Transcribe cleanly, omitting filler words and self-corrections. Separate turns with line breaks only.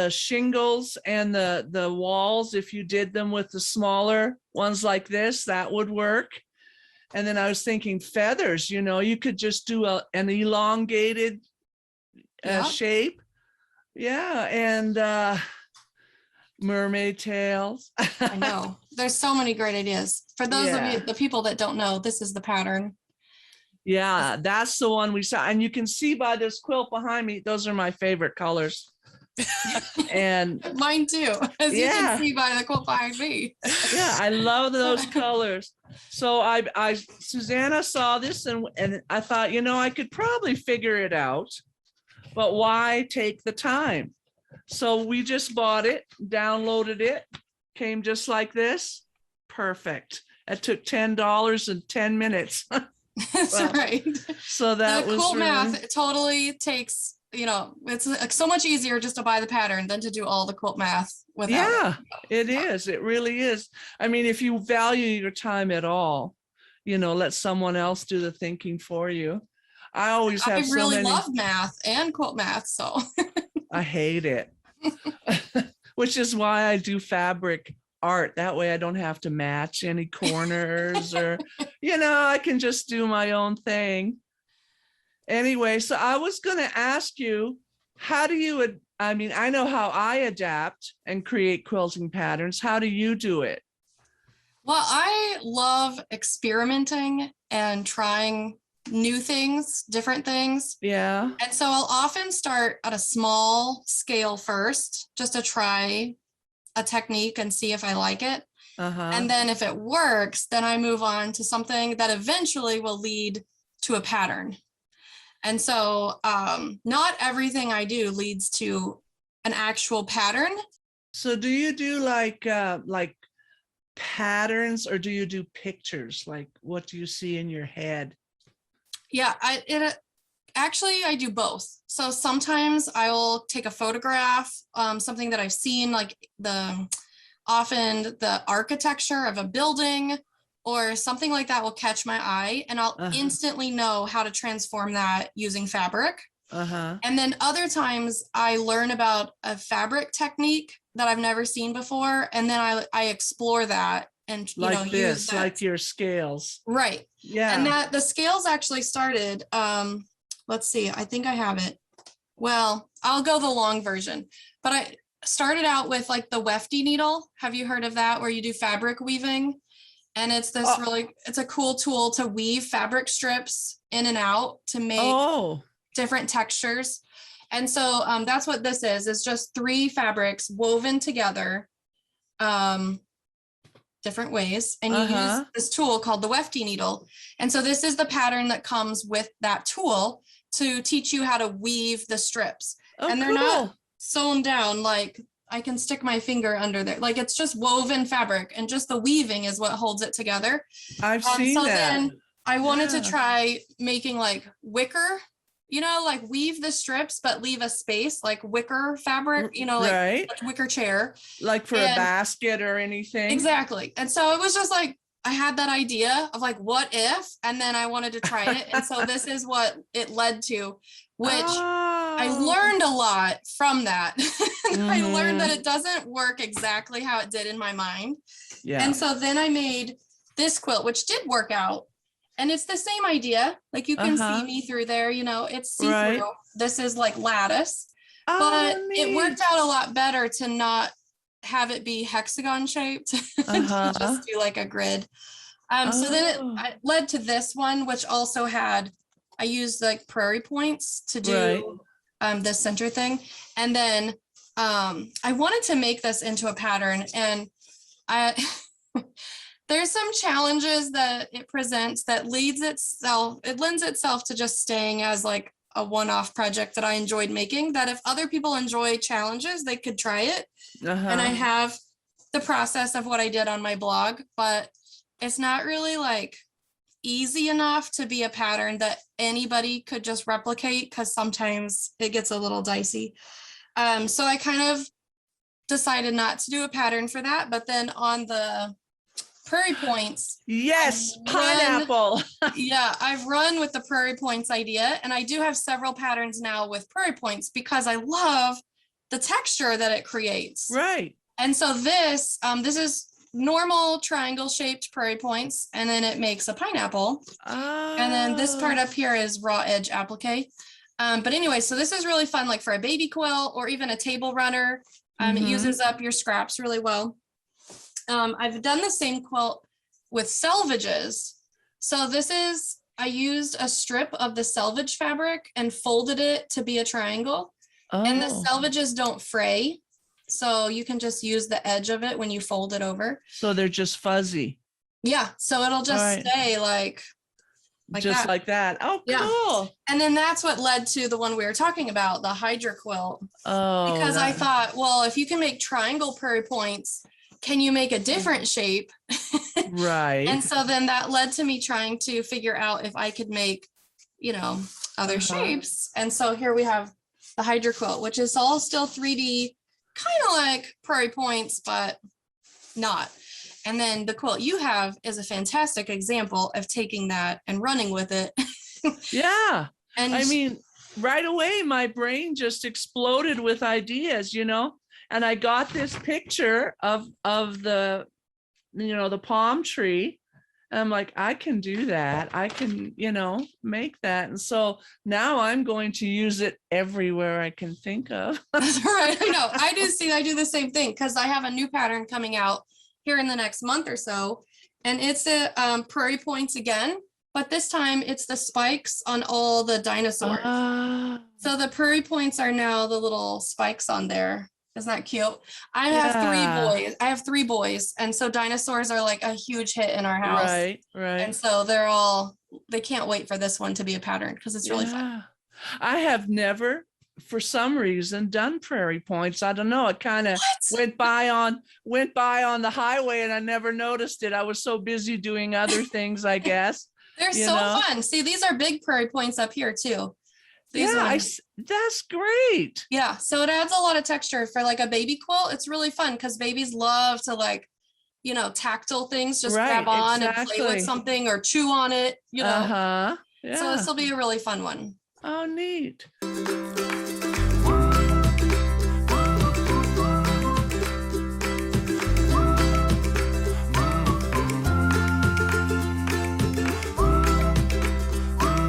the shingles and the walls, if you did them with the smaller ones like this, that would work. And then I was thinking feathers, you know, you could just do an elongated shape. Yeah. And mermaid tails.
I know. There's so many great ideas. For those of you, the people that don't know, this is the pattern.
Yeah, that's the one we saw. And you can see by this quilt behind me, those are my favorite colors. And
mine too, as you can see by the quilt behind me.
Yeah, I love those colors. So I Susanna saw this and I thought, you know, I could probably figure it out, but why take the time? So we just bought it, downloaded it, came just like this. Perfect. It took $10 and 10 minutes.
That's right.
So that was
quilt
really...
math. It totally takes, you know, it's so much easier just to buy the pattern than to do all the quilt math without
it is. It really is. I mean, if you value your time at all, you know, let someone else do the thinking for you. I always have
I really love math and quilt math, so
I hate it. Which is why I do fabric art. That way I don't have to match any corners or, you know, I can just do my own thing. Anyway, so I was going to ask you, how do you, I mean, I know how I adapt and create quilting patterns. How do you do it?
Well, I love experimenting and trying new things, different things.
Yeah.
And so I'll often start at a small scale first, just to try a technique and see if I like it. And then if it works, then I move on to something that eventually will lead to a pattern. And so not everything I do leads to an actual pattern.
So do you do like patterns, or do you do pictures? Like, what do you see in your head?
Yeah, actually I do both. So sometimes I will take a photograph, something that I've seen, like often the architecture of a building or something like that will catch my eye, and I'll instantly know how to transform that using fabric. And then other times I learn about a fabric technique that I've never seen before, and then I explore that and use that.
Like your scales.
Right.
Yeah.
And that the scales actually started, let's see, I think I have it. Well, I'll go the long version, but I started out with like the wefty needle. Have you heard of that, where you do fabric weaving? And it's this it's a cool tool to weave fabric strips in and out to make different textures. And so that's what this is. It's just 3 fabrics woven together different ways. And you use this tool called the wefty needle. And so this is the pattern that comes with that tool to teach you how to weave the strips. And they're not sewn down like I can stick my finger under there. Like, it's just woven fabric, and just the weaving is what holds it together.
I've seen
so
that.
Then I wanted to try making like wicker, you know, like weave the strips, but leave a space, like wicker fabric, you know, like wicker chair.
Like for a basket or anything.
Exactly. And so it was just like, I had that idea of like, what if, and then I wanted to try it. And so this is what it led to, which I learned a lot from that. I learned that it doesn't work exactly how it did in my mind. Yeah. And so then I made this quilt, which did work out. And it's the same idea. Like, you can see me through there, you know, it's see-through. Right. This is like lattice, but it worked out a lot better to not have it be hexagon shaped, to just do like a grid. So then it led to this one, which also had, I used like prairie points to do this center thing. And then I wanted to make this into a pattern, and there's some challenges that it presents that lends itself to just staying as like a one-off project that I enjoyed making, that if other people enjoy challenges, they could try it. And I have the process of what I did on my blog, but it's not really like easy enough to be a pattern that anybody could just replicate, because sometimes it gets a little dicey. So I kind of decided not to do a pattern for that, but then on the prairie points.
Yes, pineapple.
I've run with the prairie points idea, and I do have several patterns now with prairie points because I love the texture that it creates.
Right.
And so this is normal triangle shaped prairie points, and then it makes a pineapple. And then this part up here is raw edge applique. But anyway, so this is really fun, like for a baby quilt or even a table runner. It uses up your scraps really well. I've done the same quilt with selvages. So I used a strip of the selvage fabric and folded it to be a triangle. And the selvages don't fray. So you can just use the edge of it when you fold it over.
So they're just fuzzy.
Yeah. So it'll just stay like
just
that.
Like that. Oh,
Yeah.
cool.
And then that's what led to the one we were talking about, the Hydra quilt.
Oh,
because I thought, well, if you can make triangle prairie points, can you make a different shape?
Right.
And so then that led to me trying to figure out if I could make, other shapes. And so here we have the Hydra quilt, which is all still 3D, kind of like prairie points, but not. And then the quilt you have is a fantastic example of taking that and running with it.
Yeah.
And
I mean, right away, my brain just exploded with ideas, and I got this picture of the, the palm tree. And I'm like, I can do that. I can, make that. And so now I'm going to use it everywhere I can think of.
That's right. I know. I do the same thing because I have a new pattern coming out here in the next month or so. And it's a prairie points again, but this time it's the spikes on all the dinosaurs. So the prairie points are now the little spikes on there. Isn't that cute? I have three boys. And so dinosaurs are like a huge hit in our house.
Right.
And so they can't wait for this one to be a pattern because it's really fun.
I have never, for some reason, done prairie points. I don't know. It kind of went by on the highway and I never noticed it. I was so busy doing other things, I guess.
They're so fun. See, these are big prairie points up here too.
That's great.
Yeah, so it adds a lot of texture for like a baby quilt. It's really fun because babies love to tactile things, just grab on and play with something or chew on it, So this will be a really fun one.
Oh, neat.